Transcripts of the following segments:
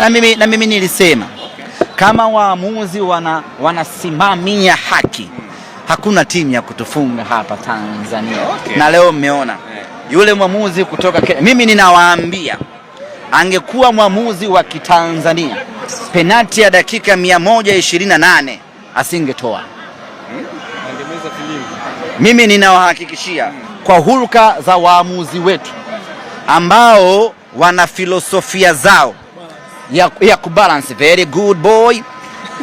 Na mimi nilisema kama waamuzi wanasimamia haki, hakuna timu ya kutufunga hapa Tanzania. Na leo mmeona yule mwamuzi kutoka Kenya. Mimi ninawaambia angekuwa mwamuzi wa Kitanzania, penati ya dakika 128 asingetoa. Mimi ninawahakikishia kwa hulka za waamuzi wetu ambao wana filosofia zao ya kubalance, very good boy,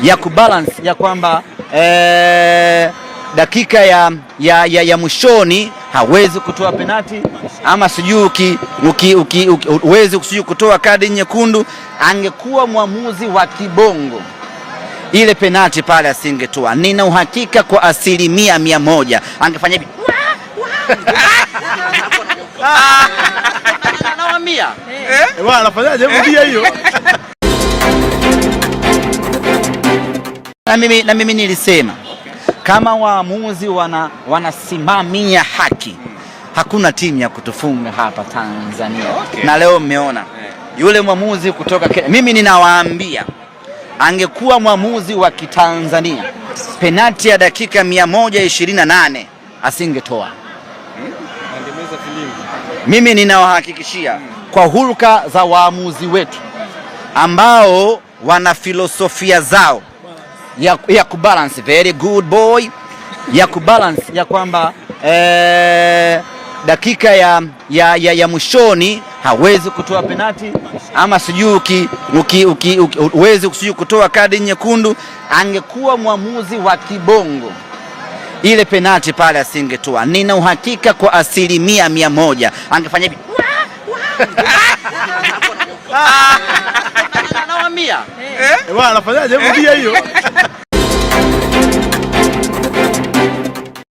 ya kubalance ya kwamba dakika ya mwishoni hawezi kutoa penati, ama sijui huwezi kutoa kadi nyekundu. Angekuwa mwamuzi wa kibongo, ile penati pale asingetoa. Nina uhakika kwa 100% angefanya hivi. Nawaambia bwana, anafanyaje rudia hiyo? Na mimi nilisema kama waamuzi wanasimamia haki, hakuna timu ya kutufunga hapa Tanzania. Na leo mmeona yule mwamuzi kutoka Kenya. Mimi ninawaambia angekuwa mwamuzi wa Kitanzania, penati ya dakika 128 asingetoa. Mimi ninawahakikishia kwa hulka za waamuzi wetu ambao wana filosofia zao ya kubalance, very good boy, ya kubalance ya kwamba dakika ya mwishoni hawezi kutoa penati, ama sijui huwezi kutoa kadi nyekundu. Angekuwa mwamuzi wa kibongo, ile penati pale asingetoa. Nina uhakika kwa 100% angefanya hivi. Nawaambia bwana, anafanyaje rudia hiyo?